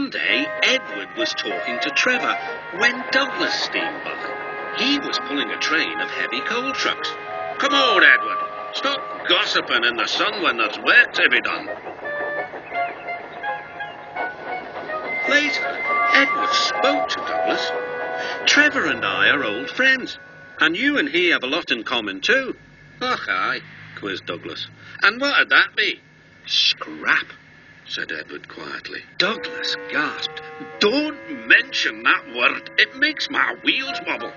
One day, Edward was talking to Trevor when Douglas steamed by. He was pulling a train of heavy coal trucks. "Come on, Edward. Stop gossiping in the sun when there's work to be done." Later, Edward spoke to Douglas. "Trevor and I are old friends, and you and he have a lot in common too." "Och, aye," quizzed Douglas. "And what'd that be?" "Scrap," said Edward quietly. Douglas gasped. "Don't mention that word. It makes my wheels wobble."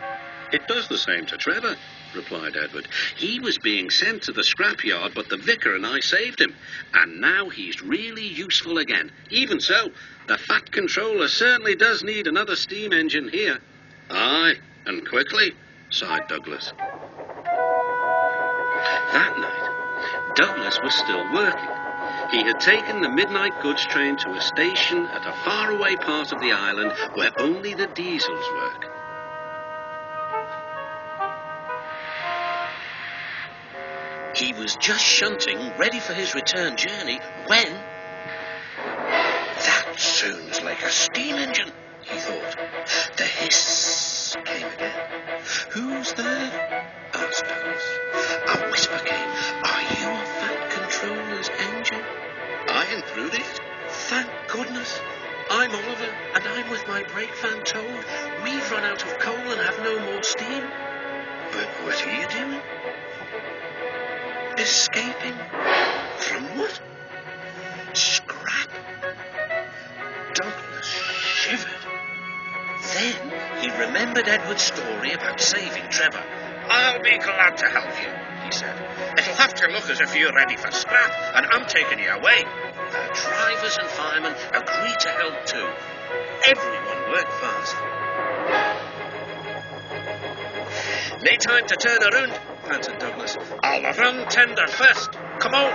"It does the same to Trevor," replied Edward. "He was being sent to the scrapyard, but the vicar and I saved him. And now he's really useful again. Even so, the Fat Controller certainly does need another steam engine here." "Aye, and quickly," sighed Douglas. That night, Douglas was still working. He had taken the midnight goods train to a station at a faraway part of the island where only the diesels work. He was just shunting, ready for his return journey, when... "That sounds like a steam engine," he thought. The hiss came again. "Who's there?" asked Douglas. A whisper came. "Are you a Fat Controller's engine?" "I included it." "Thank goodness. I'm Oliver, and I'm with my brake van towed. We've run out of coal and have no more steam." "But what are you doing?" "Escaping." "From what?" "Scrap." Douglas shivered. Then he remembered Edward's story about saving Trevor. "I'll be glad to help you," he said. "It'll have to look as if you're ready for scrap, and I'm taking you away." The drivers and firemen agreed to help too. Everyone worked fast. "No time to turn around," panted Douglas. "I'll run tender first. Come on."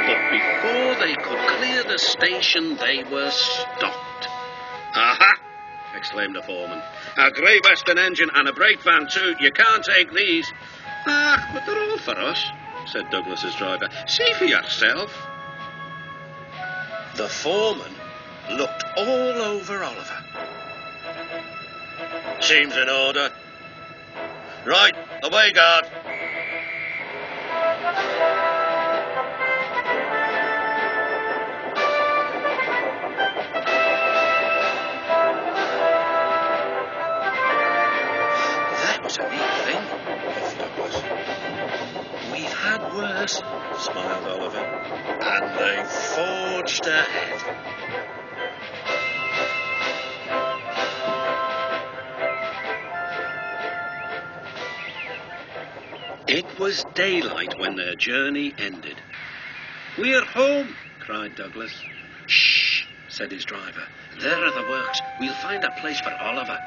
But before they could clear the station, they were stopped. "Aha!" exclaimed the foreman. "A Grey Western engine and a brake van too. You can't take these." "Ah, but they're all for us," said Douglas's driver. "See for yourself." The foreman looked all over Oliver. "Seems in order. Right, away, guard." That was a neat thing, thought Douglas. "We've had worse," smiled Oliver. And they forged ahead. It was daylight when their journey ended. "We're home," cried Douglas. "Shh," said his driver. "There are the works. We'll find a place for Oliver."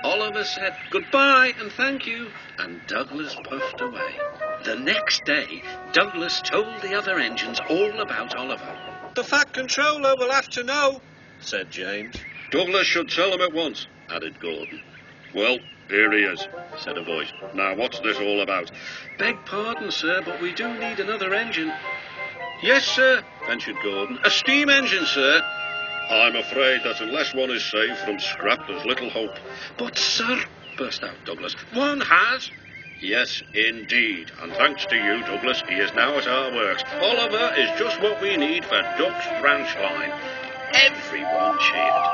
Oliver said goodbye and thank you, and Douglas puffed away. The next day, Douglas told the other engines all about Oliver. "The Fat Controller will have to know," said James. "Douglas should tell him at once," added Gordon. "Well, here he is," said a voice. "Now, what's this all about?" "Beg pardon, sir, but we do need another engine." "Yes, sir," ventured Gordon. "A steam engine, sir." "I'm afraid that unless one is saved from scrap, there's little hope." "But, sir," burst out Douglas, "one has." "Yes, indeed. And thanks to you, Douglas, he is now at our works. Oliver is just what we need for Duck's branch line." Everyone cheered.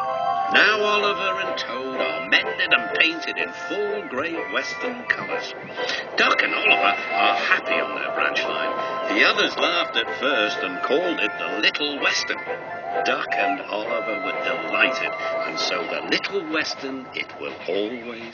Now Oliver and Toad are mended and painted in full Great Western colours. Duck and Oliver are happy on their branch line. The others laughed at first and called it the Little Western. Duck and Oliver were delighted, and so the Little Western it will always